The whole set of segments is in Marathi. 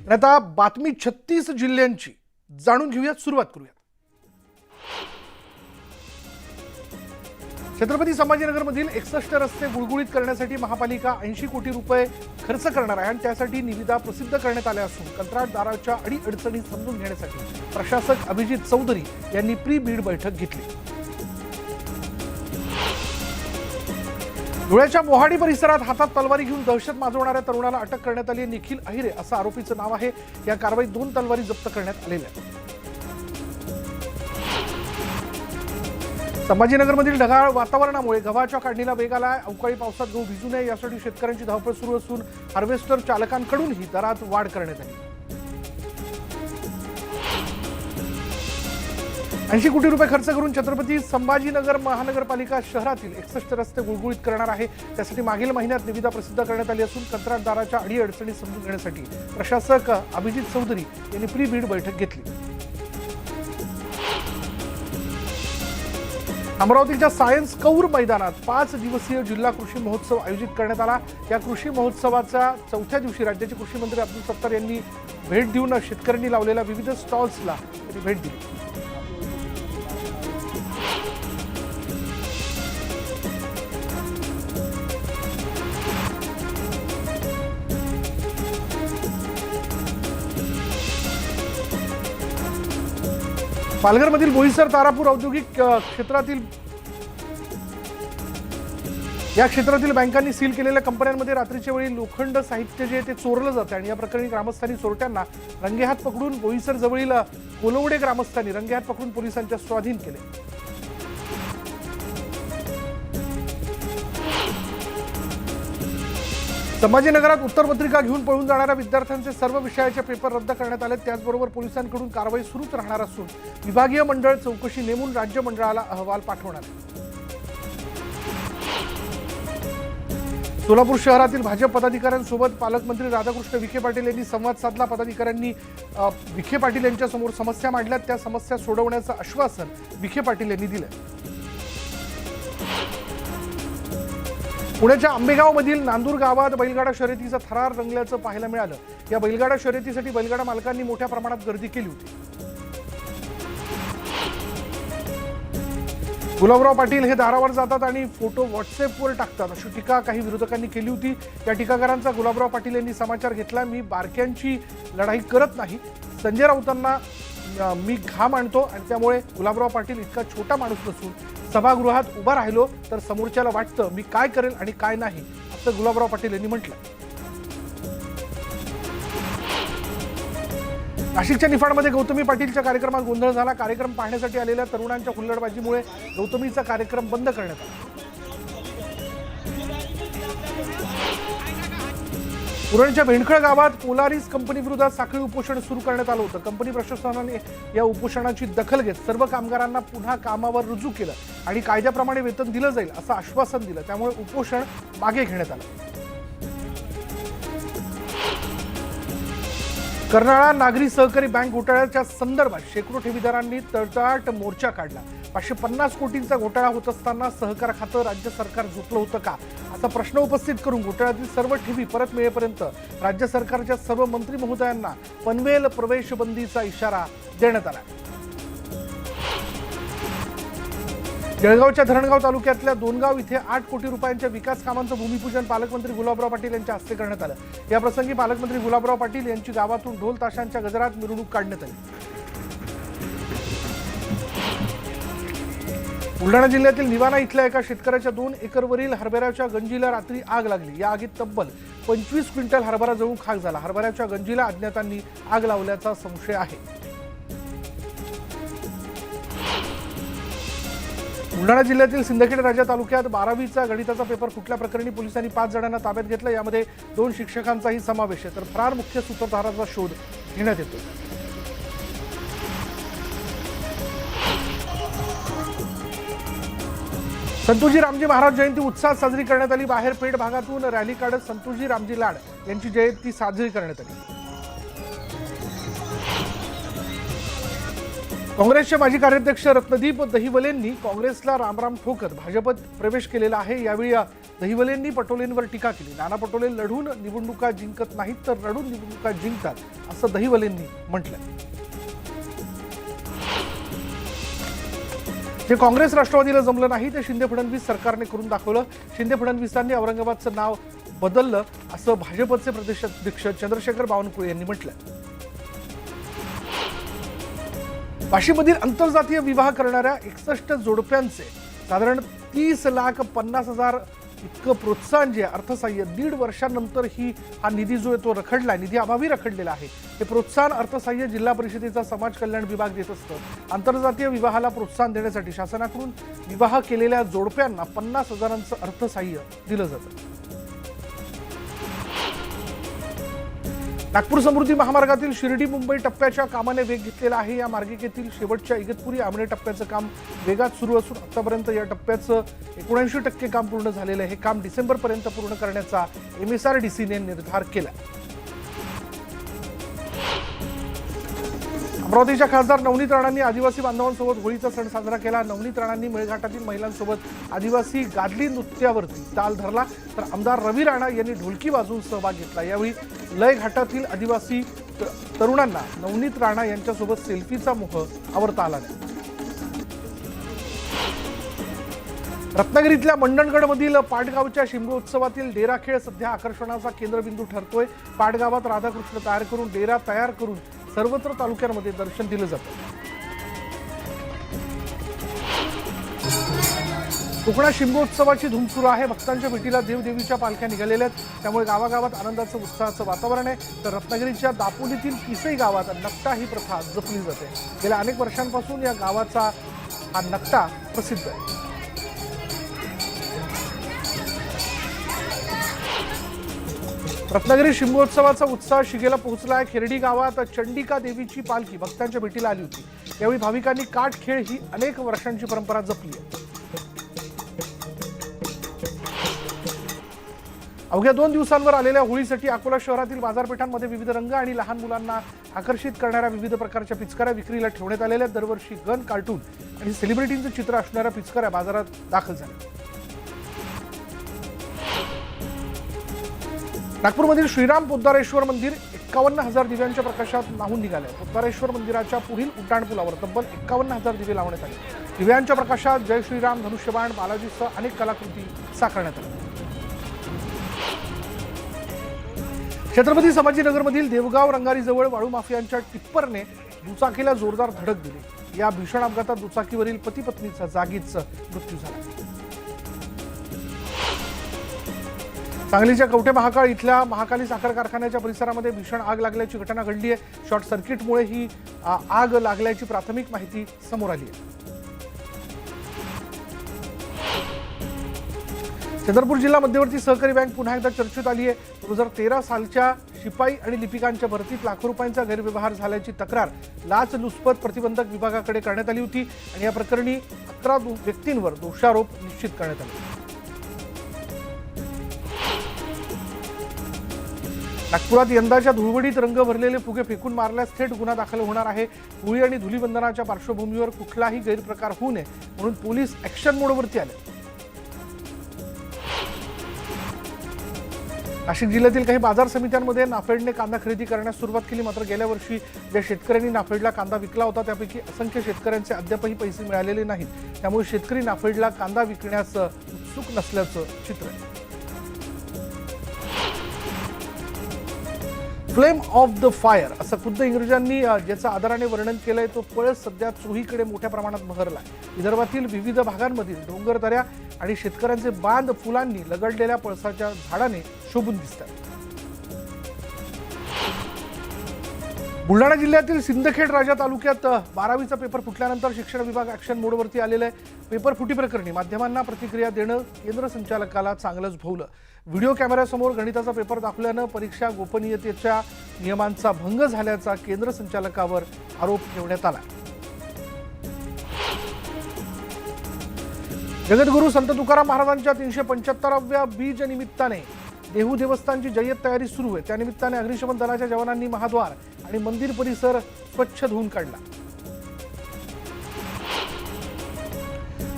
आणि आता बातमी 36 जिल्ह्यांची जाणून घेऊयात, सुरुवात करूयात। छत्रपती संभाजीनगरमधील 61 रस्ते गुळगुळीत करण्यासाठी महापालिका 80 कोटी रुपये खर्च करणार आहे आणि त्यासाठी निविदा प्रसिद्ध करण्यात आल्या असून कंत्राटदाराच्या अडीअडचणी समजून घेण्यासाठी प्रशासक अभिजित चौधरी यांनी प्री बीड बैठक घेतली। धुळ्याच्या मोहाडी परिसरात हातात तलवारी घेऊन दहशत माजवणाऱ्या तरुणाला अटक करण्यात आली। निखिल अहिरे असं आरोपीचं नाव आहे। या कारवाईत 2 तलवारी जप्त करण्यात आलेल्या आहेत। संभाजीनगरमधील ढगाळ वातावरणामुळे गव्हाच्या काढणीला वेग आला आहे। अवकाळी पावसात गहू भिजू नये यासाठी शेतकऱ्यांची धावपळ सुरू असून हार्वेस्टर चालकांकडूनही दरात वाढ करण्यात आली। 80 कोटी रुपये खर्च करून छत्रपती संभाजीनगर महानगरपालिका शहरातील 61 रस्ते गुळगुळीत करणार आहे। त्यासाठी मागील महिन्यात निविदा प्रसिद्ध करण्यात आली असून कंत्राटदाराच्या अडीअडचणी समजून घेण्यासाठी प्रशासक अभिजित चौधरी यांनी प्री बीड बैठक घेतली। अमरावतीच्या सायन्स कौर मैदानात 5 दिवसीय जिल्हा कृषी महोत्सव आयोजित करण्यात आला। या कृषी महोत्सवाच्या 4थ्या दिवशी राज्याचे कृषी मंत्री अब्दुल सत्तार यांनी भेट देऊन शेतकऱ्यांनी लावलेल्या विविध स्टॉल्सला भेट दिली। पालघरमधील बोईसर तारापूर औद्योगिक क्षेत्रातील बँकांनी सील केलेल्या कंपन्यांमध्ये रात्रीच्या वेळी लोखंड साहित्य जे ते चोरलं जातं आणि या प्रकरणी ग्रामस्थांनी चोरट्यांना रंगेहात पकडून बोईसर जवळील कोलवडे ग्रामस्थांनी रंगेहात पकडून पोलिसांच्या स्वाधीन केले। संभाजीनगरात उत्तरपत्रिका घेऊन पळून जाणाऱ्या विद्यार्थ्यांचे सर्व विषयाचे पेपर रद्द करण्यात आले। त्याचबरोबर पोलिसांकडून कारवाई सुरूच राहणार असून विभागीय मंडळ चौकशी नेमून राज्य मंडळाला अहवाल पाठवणार आहे। सोलापूर शहरातील भाजप पदाधिकाऱ्यांसोबत पालकमंत्री राधाकृष्ण विखे पाटील यांनी संवाद साधला। पदाधिकाऱ्यांनी विखे पाटील यांच्यासमोर समस्या मांडल्या। त्या समस्या सोडवण्याचं आश्वासन विखे पाटील यांनी दिलं। पुण्याच्या आंबेगावमधील नांदूर गावात बैलगाडा शर्यतीचा थरार रंगल्याचं पाहायला मिळालं। या बैलगाडा शर्यतीसाठी बैलगाडा मालकांनी मोठ्या प्रमाणात गर्दी केली होती। गुलाबराव पाटील हे दारावर जातात आणि फोटो व्हॉट्सअपवर टाकतात अशी टीका काही विरोधकांनी केली होती। या टीकाकारांचा गुलाबराव पाटील यांनी समाचार घेतला। मी बारक्यांची लढाई करत नाही, संजय राऊतांना मी घाम आणतो आणि त्यामुळे गुलाबराव पाटील इतका छोटा माणूस नसून सभागृहात उभा राहिलो तर समोरच्याला वाटतं मी काय करेल आणि काय नाही असं गुलाबराव पाटील यांनी म्हटलं। नाशिकच्या निफाडमध्ये गौतमी पाटीलच्या कार्यक्रमात गोंधळ झाला। कार्यक्रम पाहण्यासाठी आलेल्या तरुणांच्या हुल्लडबाजीमुळे गौतमीचा कार्यक्रम बंद करण्यात आला। पुरणच्या भेंडखळ गावात पोलारिस कंपनी विरोधात साखळी उपोषण सुरू करण्यात आलं होतं। कंपनी प्रशासनाने या उपोषणाची दखल घेत सर्व कामगारांना पुन्हा कामावर रुजू केलं आणि कायद्याप्रमाणे वेतन दिलं जाईल असं आश्वासन दिलं। त्यामुळे उपोषण मागे घेण्यात आलं। कर्नाळा नागरी सहकारी बँक घोटाळ्याच्या संदर्भात शेकडो ठेवीदारांनी तळतळाट मोर्चा काढला। 550 कोटींचा घोटाळा होत असताना सहकार खातं राज्य सरकार झोपलं होतं का असा प्रश्न उपस्थित करून घोटाळ्यातील सर्व ठेवी परत मिळेपर्यंत राज्य सरकारच्या सर्व मंत्री महोदयांना पनवेल प्रवेशबंदीचा इशारा देण्यात आला। जळगावच्या धरणगाव तालुक्यातल्या दोनगाव इथे 8 कोटी रुपयांच्या विकास कामांचं भूमिपूजन पालकमंत्री गुलाबराव पाटील यांच्या हस्ते करण्यात आलं। या प्रसंगी पालकमंत्री गुलाबराव पाटील यांची गावातून ढोल ताशांच्या गजरात मिरवणूक काढण्यात आली। बुलढाणा जिल्ह्यातील निवाणा इथल्या एका शेतकऱ्याच्या 2 एकरवरील हरभऱ्याच्या गंजीला रात्री आग लागली। या आगीत तब्बल 25 क्विंटल हरभरा जळून खाक झाला। हरभऱ्याच्या गंजीला अज्ञातांनी आग लावल्याचा संशय आहे। बुलढाणा जिल्ह्यातील सिंदखेड राजा तालुक्यात 12वीचा गणिताचा पेपर फुटल्या प्रकरणी पोलिसांनी 5 जणांना ताब्यात घेतलं। यामध्ये 2 शिक्षकांचाही समावेश आहे तर फरार मुख्य सूत्रधाराचा शोध घेण्यात येतो। संतोजी रामजी महाराज जयंती उत्साहात साजरी करण्यात आली। बाहेर पेठ भागातून रॅली काढत संतोजी रामजी लाड यांची जयंती साजरी करण्यात आली। काँग्रेसचे माजी कार्याध्यक्ष रत्नदीप दहिवलेंनी काँग्रेसला रामराम ठोकत भाजपत प्रवेश केलेला आहे। यावेळी दहिवलेंनी पटोलेंवर टीका केली। नाना पटोले लढून निवडणुका जिंकत नाहीत तर रडून निवडणुका जिंकतात, असं दहिवलेंनी म्हटलं। जे काँग्रेस राष्ट्रवादीला जमलं नाही ते शिंदे फडणवीस सरकारने करून दाखवलं। शिंदे फडणवीसांनी औरंगाबादचं नाव बदललं, असं भाजपचे प्रदेशाध्यक्ष चंद्रशेखर बावनकुळे यांनी म्हटलं। वाशीमधील आंतरजातीय विवाह करणाऱ्या 61 जोडप्यांचे साधारण 30,50,000 इतकं प्रोत्साहन जे अर्थसहाय्य 1.5 वर्षांनंतर हा निधी जो आहे तो रखडलाय, निधी अभावी रखडलेला आहे। हे प्रोत्साहन अर्थसहाय्य जिल्हा परिषदेचा समाज कल्याण विभाग देत असतं। आंतरजातीय विवाहाला प्रोत्साहन देण्यासाठी शासनाकडून विवाह केलेल्या जोडप्यांना 50,000चं अर्थसहाय्य दिलं जातं। नागपूर समृद्धी महामार्गातील शिर्डी मुंबई टप्प्याच्या कामाने वेग घेतलेला आहे। या मार्गिकेतील शेवटच्या इगतपुरी आमणे टप्प्याचं काम वेगात सुरू असून आतापर्यंत या टप्प्याचं 79% काम पूर्ण झालेलं आहे। हे काम डिसेंबरपर्यंत पूर्ण करण्याचा MSRDCने निर्धार केला। अमरावतीच्या खासदार नवनीत राणांनी आदिवासी बांधवांसोबत होळीचा सण साजरा केला। नवनीत राणांनी मेळघाटातील महिलांसोबत आदिवासी गादली नृत्यावरती ताल धरला, तर आमदार रवी राणा यांनी ढोलकी वाजवून सहभाग घेतला। यावेळी लय घाटातील आदिवासी तरुणांना नवनीत राणा यांच्यासोबत सेल्फीचा मोह आवरता आला नाही। रत्नागिरीतल्या मंडणगडमधील पाटगावच्या शिमगोत्सवातील डेरा खेळ सध्या आकर्षणाचा केंद्रबिंदू ठरतोय। पाटगावात राधाकृष्ण तयार करून डेरा तयार करून सर्वत्र तालुक्यांमध्ये दर्शन दिलं जातं। कोकणात शिमगोत्सवाची धूम सुरू आहे। भक्तांच्या भेटीला देवदेवीच्या पालख्या निघालेल्या आहेत, त्यामुळे गावागावात आनंदाचं उत्साहाचं वातावरण आहे। तर रत्नागिरीच्या दापोलीतील किसई गावात नकटा ही प्रथा जपली जाते। गेल्या अनेक वर्षांपासून या गावाचा हा नकटा प्रसिद्ध आहे। रत्नागिरी शिमगोत्सवाचा उत्साह शिगेला पोहोचलाय। खेरडी गावात चंडिका देवीची पालखी भक्तांच्या भेटीला आली होती। यावेळी भाविकांनी काठ खेळ ही अनेक वर्षांची परंपरा जपली आहे। अवघ्या 2 दिवसांवर आलेल्या होळीसाठी अकोला शहरातील बाजारपेठांमध्ये विविध रंग आणि लहान मुलांना आकर्षित करणाऱ्या विविध प्रकारच्या पिचकाऱ्या विक्रीला ठेवण्यात आलेल्या। दरवर्षी गन, कार्टून आणि सेलिब्रिटींचं चित्र असणाऱ्या पिचकाऱ्या बाजारात दाखल झाल्या। नागपूरमधील श्रीराम पोद्दारेश्वर मंदिर 51,000 दिव्यांच्या प्रकाशात न्हाऊन निघाले। पोद्दारेश्वर मंदिराच्या पुढील उड्डाणपुलावर तब्बल 51,000 दिवे लावण्यात आले। दिव्यांच्या प्रकाशात जय श्रीराम, धनुष्यबाण, बालाजीसह अनेक कलाकृती साकारण्यात आल्या। छत्रपती संभाजीनगरमधील देवगाव रंगारीजवळ वाळू माफियांच्या टिप्परने दुचाकीला जोरदार धडक दिली। या भीषण अपघातात दुचाकीवरील पती पत्नीचा जागीच मृत्यू झाला। सांगलीच्या कवठे महाकाळ इथल्या महाकाली साखर कारखान्याच्या परिसरामध्ये भीषण आग लागल्याची घटना घडली आहे। शॉर्ट सर्किटमुळे ही आग लागल्याची प्राथमिक माहिती समोर आली आहे। चंद्रपूर जिल्हा मध्यवर्ती सहकारी बँक पुन्हा एकदा चर्चेत आली आहे। 2013 सालच्या शिपाई आणि लिपिकांच्या भरतीत लाखो रुपयांचा गैरव्यवहार झाल्याची तक्रार लाचलुचपत प्रतिबंधक विभागाकडे करण्यात आली होती आणि या प्रकरणी 11 व्यक्तींवर दोषारोप निश्चित करण्यात आले। नागपुरात यंदाच्या धुळवडीत रंग भरलेले फुगे फेकून मारल्यास थेट गुन्हा दाखल होणार आहे। होळी आणि धुलीवंदनाच्या पार्श्वभूमीवर कुठलाही गैरप्रकार होऊ नये म्हणून पोलीस ऍक्शन मोडवरती आले। नाशिक जिल्ह्यातील काही बाजार समित्यांमध्ये नाफेडने कांदा खरेदी करण्यास सुरुवात केली, मात्र गेल्या वर्षी ज्या शेतकऱ्यांनी नाफेडला कांदा विकला होता त्यापैकी असंख्य शेतकऱ्यांचे अद्यापही पैसे मिळालेले नाहीत, त्यामुळे शेतकरी नाफेडला कांदा विकण्यास उत्सुक नसल्याचं चित्र आहे। फ्लेम ऑफ द फायर असं खुद्द इंग्रजांनी ज्याचं आदराने वर्णन केलंय तो पळस सध्या चोहीकडे मोठ्या प्रमाणात बहरला आहे। विदर्भातील विविध भागांमधील डोंगर दऱ्या आणि शेतकऱ्यांचे बांध फुलांनी लगडलेल्या पळसाच्या झाडाने शोभून दिसतात। बुलढाणा जिल्ह्यातील सिंदखेड राजा तालुक्यात 12वीचा पेपर फुटल्यानंतर शिक्षण विभाग ऍक्शन मोडवरती आलेला आहे। पेपर फुटी प्रकरणी माध्यमांना प्रतिक्रिया देणं केंद्र संचालकाला चांगलंच भोवलं। व्हिडिओ कॅमेऱ्यासमोर गणिताचा पेपर दाखवल्यानं परीक्षा गोपनीयतेच्या नियमांचा भंग झाल्याचा केंद्र संचालकावर आरोप ठेवण्यात आला। जगद्गुरू संत तुकाराम महाराजांच्या 375व्या बीज निमित्ताने देहू देवस्थानची जय्यत तयारी सुरू आहे। त्यानिमित्ताने अग्निशमन दलाच्या जवानांनी महाद्वार आणि मंदिर परिसर स्वच्छ धुवून काढला।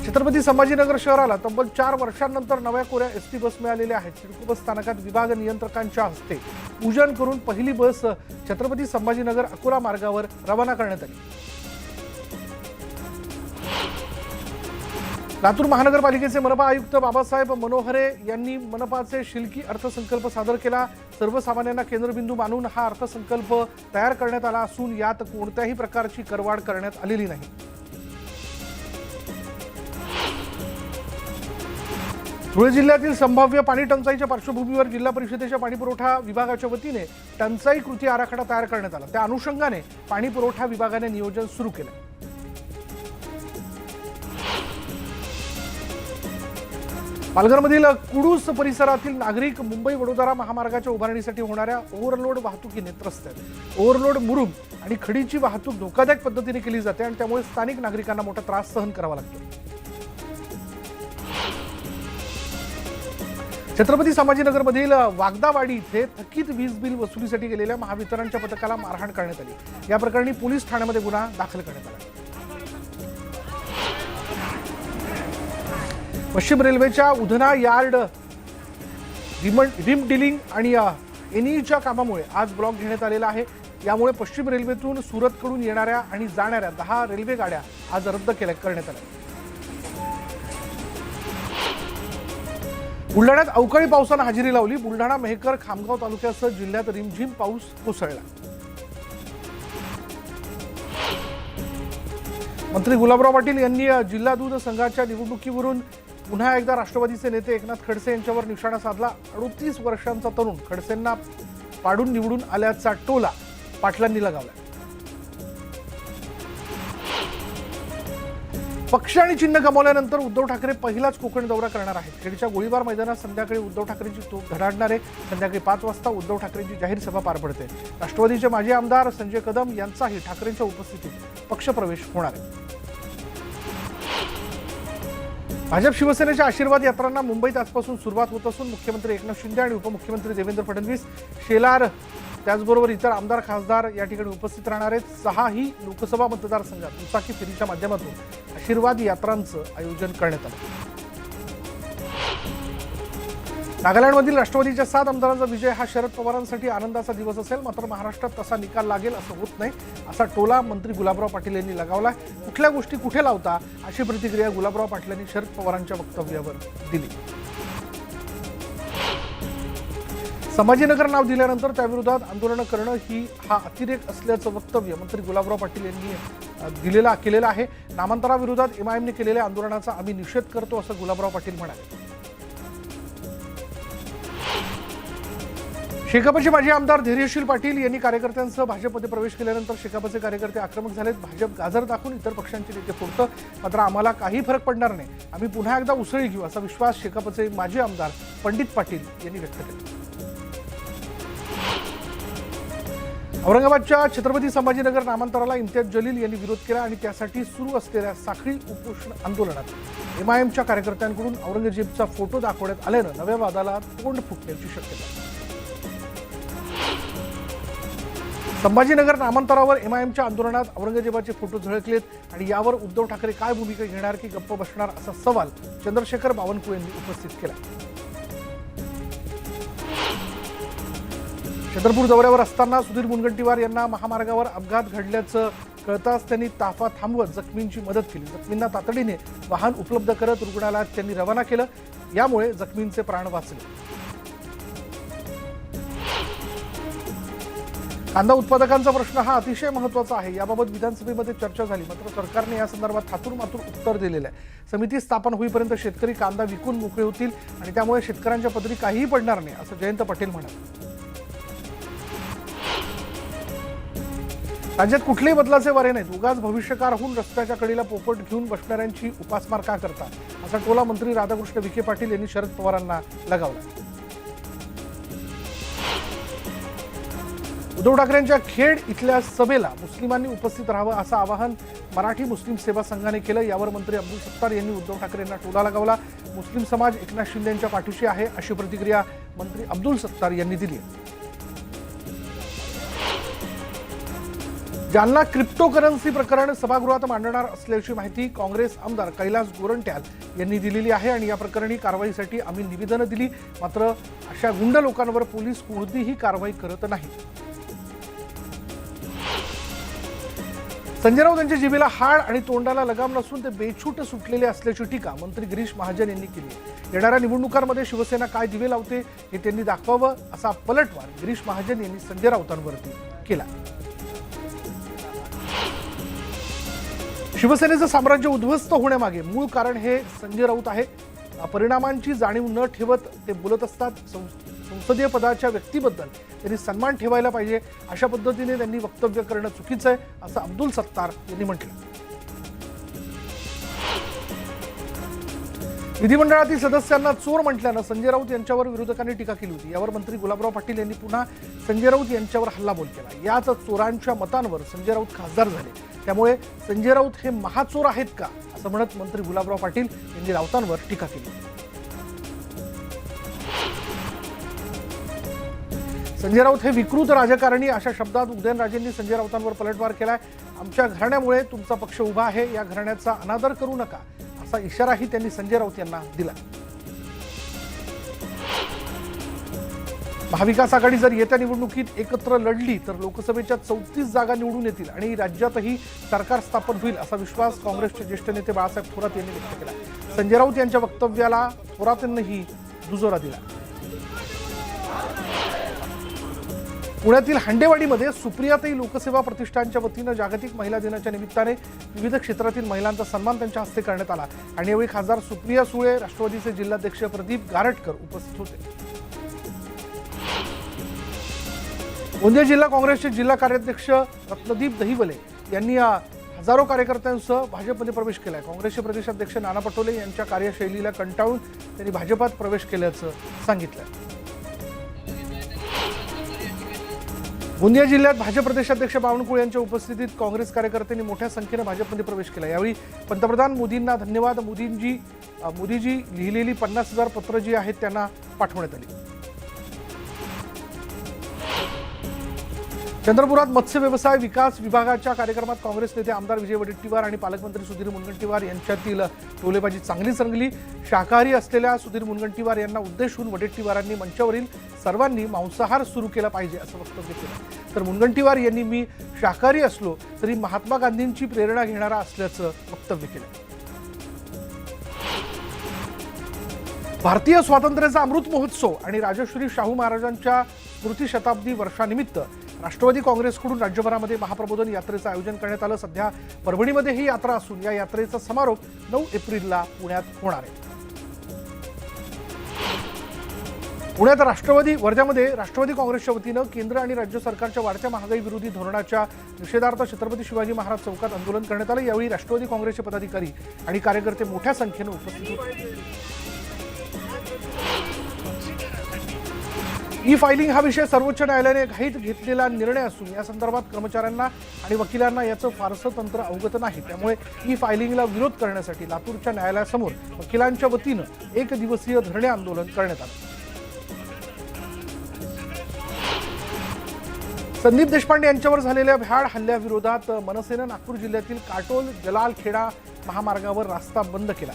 छत्रपती संभाजीनगर शहराला तब्बल 4 वर्षांनंतर नव्या कोऱ्या एसटी बस मिळालेल्या आहेत। सिडको बस स्थानकात विभाग नियंत्रकांच्या हस्ते पूजन करून पहिली बस छत्रपती संभाजीनगर अकोला मार्गावर रवाना करण्यात आली। लातूर महानगरपालिकेचे मनपा आयुक्त बाबासाहेब मनोहरे यांनी मनपाचे शिल्की अर्थसंकल्प सादर केला। सर्वसामान्यांना केंद्रबिंदू मानून हा अर्थसंकल्प तयार करण्यात आला असून यात कोणत्याही प्रकारची करवाढ करण्यात आलेली नाही। धुळे जिल्ह्यातील संभाव्य पाणी टंचाईच्या पार्श्वभूमीवर जिल्हा परिषदेच्या पाणीपुरवठा विभागाच्या वतीने टंचाई कृती आराखडा तयार करण्यात आला। त्या अनुषंगाने पाणीपुरवठा विभागाने नियोजन सुरू केले। पालघरमधील कुडूस परिसरातील नागरिक मुंबई वडोदरा महामार्गाच्या उभारणीसाठी होणाऱ्या ओव्हरलोड वाहतुकीने त्रस्त आहेत। ओव्हरलोड मुरुम आणि खडीची वाहतूक धोकादायक पद्धतीने केली जाते आणि त्यामुळे स्थानिक नागरिकांना मोठा त्रास सहन करावा लागतो। छत्रपती संभाजीनगरमधील वागदावाडी इथे थकीत वीज बिल वसुलीसाठी गेलेल्या महावितरणच्या पथकाला मारहाण करण्यात आली। या प्रकरणी पोलीस ठाण्यामध्ये गुन्हा दाखल करण्यात आला। पश्चिम रेल्वेच्या उधना यार्ड रिमडिलिंग आणि एनईच्या कामामुळे आज ब्लॉक घेण्यात आलेला आहे। यामुळे पश्चिम रेल्वेतून सुरतकडून येणाऱ्या आणि जाणाऱ्या 10 रेल्वे गाड्या आज रद्द करण्यात आल्या। बुलढाण्यात अवकाळी पावसानं हजेरी लावली। बुलढाणा, मेहकर, खामगाव तालुक्यासह जिल्ह्यात रिमझिम पाऊस कोसळला। मंत्री गुलाबराव पाटील यांनी जिल्हा दूध संघाच्या निवडणुकीवरून पुन्हा एकदा राष्ट्रवादीचे नेते एकनाथ खडसे यांच्यावर निशाणा साधला। 38 वर्षांचा तरुण खडसेंना पाडून निवडून आल्याचा टोला पाटलांनी लगावला। पक्ष आणि चिन्ह गमावल्यानंतर उद्धव ठाकरे पहिलाच कोकण दौरा करणार आहेत। खेडच्या गोळीबार मैदानात संध्याकाळी उद्धव ठाकरेंची तोफ धडाडणार आहे। संध्याकाळी 5 वाजता उद्धव ठाकरेंची जाहीर सभा पार पडते। राष्ट्रवादीचे माजी आमदार संजय कदम यांचाही ठाकरेंच्या उपस्थितीत पक्षप्रवेश होणार आहे। भाजप शिवसेनेच्या आशीर्वाद यात्रांना मुंबईत आजपासून सुरुवात होत असून मुख्यमंत्री एकनाथ शिंदे आणि उपमुख्यमंत्री देवेंद्र फडणवीस, शेलार त्याचबरोबर इतर आमदार खासदार या ठिकाणी उपस्थित राहणार आहेत। 6ही लोकसभा मतदारसंघात दुचाकी फेरीच्या माध्यमातून आशीर्वाद यात्रांचं आयोजन करण्यात आलं। नागालँडमधील राष्ट्रवादीच्या 7 आमदारांचा विजय हा शरद पवारांसाठी आनंदाचा दिवस असेल, मात्र महाराष्ट्रात तसा निकाल लागेल असं होत नाही असा टोला मंत्री गुलाबराव पाटील यांनी लगावला। कुठल्या गोष्टी कुठे लावता अशी प्रतिक्रिया गुलाबराव पाटलांनी शरद पवारांच्या वक्तव्यावर दिली। संभाजीनगर नाव दिल्यानंतर त्याविरोधात आंदोलन करणं हा अतिरेक असल्याचं वक्तव्य मंत्री गुलाबराव पाटील यांनी केलेलं आहे। नामांतराविरोधात एमआयएमने केलेल्या आंदोलनाचा आम्ही निषेध करतो असं गुलाबराव पाटील म्हणाले। शेकापचे माजी आमदार धैर्यशील पाटील यांनी कार्यकर्त्यांसह भाजपमध्ये प्रवेश केल्यानंतर शेकापचे कार्यकर्ते आक्रमक झालेत। भाजप गाजर दाखवून इतर पक्षांचे नेते फोडतं, मात्र आम्हाला काही फरक पडणार नाही, आम्ही पुन्हा एकदा उसळी घेऊ असा विश्वास शेकापचे माजी आमदार पंडित पाटील यांनी व्यक्त केला। औरंगाबादच्या छत्रपती संभाजीनगर नामांतराला इम्तियाज जलील यांनी विरोध केला आणि त्यासाठी सुरू असलेल्या साखळी उपोषण आंदोलनात एमआयएमच्या कार्यकर्त्यांकडून औरंगजेबचा फोटो दाखवण्यात आल्यानं नव्या वादाला तोंड फुटण्याची शक्यता। संभाजीनगर नामांतरावर एमआयएमच्या आंदोलनात औरंगजेबाचे फोटो झळकलेत आणि यावर उद्धव ठाकरे काय भूमिका घेणार की गप्प बसणार असा सवाल चंद्रशेखर बावनकुळे यांनी उपस्थित केला। चंद्रपूर दौऱ्यावर असताना सुधीर मुनगंटीवार यांना महामार्गावर अपघात घडल्याचं कळताच त्यांनी ताफा थांबवत जखमींची मदत केली। जखमींना तातडीने वाहन उपलब्ध करत रुग्णालयात त्यांनी रवाना केलं, यामुळे जखमींचे प्राण वाचले। कांदा उत्पादकांचा प्रश्न हा अतिशय महत्त्वाचा आहे। याबाबत विधानसभेमध्ये चर्चा झाली, मात्र सरकारने या संदर्भात थातूरमातूर उत्तर दिलेलं आहे। समिती स्थापन होईपर्यंत शेतकरी कांदा विकून मोकळे होतील आणि त्यामुळे शेतकऱ्यांच्या पदरी काहीही पडणार नाही असं जयंत पाटील म्हणाले। राज्यात कुठलेही बदलाचे वारे नाहीत, उगाच भविष्यकार होऊन रस्त्याच्या कडेला पोपट घेऊन बसणाऱ्यांची उपासमार का करता असा टोला मंत्री राधाकृष्ण विखे पाटील यांनी शरद पवारांना लगावला। उद्धव ठाकरेंच्या खेड इथल्या सभेला मुस्लिमांनी उपस्थित राहावं असं आवाहन मराठी मुस्लिम सेवा संघाने केलं। यावर मंत्री अब्दुल सत्तार यांनी उद्धव ठाकरेंना टोला लगावला। मुस्लिम समाज एकनाथ शिंदे यांच्या पाठीशी आहे अशी प्रतिक्रिया मंत्री अब्दुल सत्तार यांनी दिली। जालना क्रिप्टोकरन्सी प्रकरण सभागृहात मांडणार असल्याची माहिती काँग्रेस आमदार कैलास गोरंट्याल यांनी दिलेली आहे आणि या प्रकरणी कारवाईसाठी आम्ही निवेदनं दिली, मात्र अशा गुंड लोकांवर पोलीस कोणतीही कारवाई करत नाही। संजय राऊत यांच्या जिभेला हाड आणि तोंडाला लगाम नसून ते बेछूट सुटलेले असल्याची टीका मंत्री गिरीश महाजन यांनी केली। येणाऱ्या निवडणुकांमध्ये शिवसेना काय दिवे लावते हे त्यांनी दाखवावं असा पलटवार गिरीश महाजन यांनी संजय राऊतांवरती केला। शिवसेनेचं साम्राज्य उद्ध्वस्त होण्यामागे मूळ कारण हे संजय राऊत आहे। परिणामांची जाणीव न ठेवत ते बोलत असतात। संसदीय पदाच्या व्यक्तीबद्दल त्यांनी सन्मान ठेवायला पाहिजे, अशा पद्धतीने त्यांनी वक्तव्य करणं चुकीचं आहे असं अब्दुल सत्तार यांनी म्हटलं। विधिमंडळातील सदस्यांना चोर म्हटल्यानं संजय राऊत यांच्यावर विरोधकांनी टीका केली होती। यावर मंत्री गुलाबराव पाटील यांनी पुन्हा संजय राऊत यांच्यावर हल्लाबोल केला। याच चोरांच्या मतांवर संजय राऊत खासदार झाले, त्यामुळे संजय राऊत हे महाचोर आहेत का असं म्हणत मंत्री गुलाबराव पाटील यांनी राऊतांवर टीका केली। संजय राऊत हे विकृत राजकारणी अशा शब्दात उदयनराजेंनी संजय राऊतांवर पलटवार केलाय। आमच्या घराण्यामुळे तुमचा पक्ष उभा आहे, या घराण्याचा अनादर करू नका असा इशाराही त्यांनी संजय राऊत यांना दिला। महाविकास आघाडी जर येत्या निवडणुकीत एकत्र लढली तर लोकसभेच्या 34 जागा निवडून येतील आणि राज्यातही सरकार स्थापन होईल असा विश्वास काँग्रेसचे ज्येष्ठ नेते बाळासाहेब थोरात यांनी व्यक्त केला। संजय राऊत यांच्या वक्तव्याला थोरात यांनीही दुजोरा दिला। पुण्यातील हांडेवाडीमध्ये सुप्रियाताई लोकसेवा प्रतिष्ठानच्या वतीनं जागतिक महिला दिनाच्या निमित्ताने विविध क्षेत्रातील महिलांचा सन्मान त्यांच्या हस्ते करण्यात आला आणि यावेळी खासदार सुप्रिया सुळे, राष्ट्रवादीचे जिल्हाध्यक्ष प्रदीप गारटकर उपस्थित होते। गोंदिया जिल्हा काँग्रेसचे जिल्हा कार्याध्यक्ष रत्नदीप दहिवले यांनी हजारो कार्यकर्त्यांसह भाजपमध्ये प्रवेश केलाय। काँग्रेसचे प्रदेशाध्यक्ष नाना पटोले यांच्या कार्यशैलीला कंटाळून त्यांनी भाजपात प्रवेश केल्याचं सांगितलं। गोंदिया जिल्ह्यात भाजप प्रदेशाध्यक्ष बावनकुळे यांच्या उपस्थितीत काँग्रेस कार्यकर्त्यांनी मोठ्या संख्येने भाजपमध्ये प्रवेश केला। यावेळी पंतप्रधान मोदींना धन्यवाद, मोदीजी लिहिलेली 50,000 पत्र जी आहेत त्यांना पाठवण्यात आली। चंद्रपुरात मत्स्य व्यवसाय विकास विभागाच्या कार्यक्रमात काँग्रेस नेते आमदार विजय वडेट्टीवार आणि पालकमंत्री सुधीर मुनगंटीवार यांच्यातील टोलेबाजी चांगलीच रंगली। शाकाहारी असलेल्या सुधीर मुनगंटीवार यांना उद्देशून वडेट्टीवारांनी मंचावरील सर्वांनी मांसाहार सुरू केला पाहिजे असं वक्तव्य केलं, तर मुनगंटीवार यांनी मी शाकाहारी असलो तरी महात्मा गांधींची प्रेरणा घेणारा असल्याचं वक्तव्य केलं। भारतीय स्वातंत्र्याचा अमृत महोत्सव आणि राजश्री शाहू महाराजांच्या स्मृती शताब्दी वर्षानिमित्त राष्ट्रवादी काँग्रेसकडून राज्यभरामध्ये महाप्रबोधन यात्रेचं आयोजन करण्यात आलं। सध्या परभणीमध्ये ही यात्रा असून या यात्रेचा समारोप 9 एप्रिलला पुण्यात होणार आहे। पुण्यात वर्ध्यामध्ये राष्ट्रवादी काँग्रेसच्या वतीनं केंद्र आणि राज्य सरकारच्या वाढत्या महागाई विरोधी धोरणाच्या निषेधार्थ छत्रपती शिवाजी महाराज चौकात आंदोलन करण्यात आलं। यावेळी राष्ट्रवादी काँग्रेसचे पदाधिकारी आणि कार्यकर्ते मोठ्या संख्येने उपस्थित होते। ई फायलिंग हा विषय सर्वोच्च न्यायालयाने घाईत घेतलेला निर्णय असून या संदर्भात कर्मचाऱ्यांना आणि वकिलांना याचं फारसं तंत्र अवगत नाही, त्यामुळे ई फायलिंगला विरोध करण्यासाठी लातूरच्या न्यायालयासमोर वकिलांच्या वतीनं 1 दिवसीय धरणे आंदोलन करण्यात आलं। संदीप देशपांडे यांच्यावर झालेल्या भ्याड हल्ल्याविरोधात मनसेनं नागपूर जिल्ह्यातील काटोल जलालखेडा महामार्गावर रास्ता बंद केला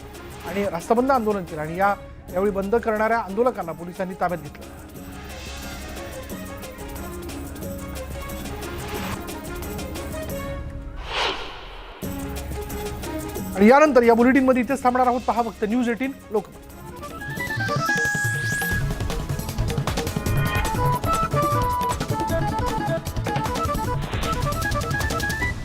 आणि रास्ताबंद आंदोलन केलं आणि यावेळी बंद करणाऱ्या आंदोलकांना पोलिसांनी ताब्यात घेतलं। आणि यानंतर या बुलेटिनमध्ये इथेच थांबणार आहोत। पहा फक्त न्यूज 18 लोकमत।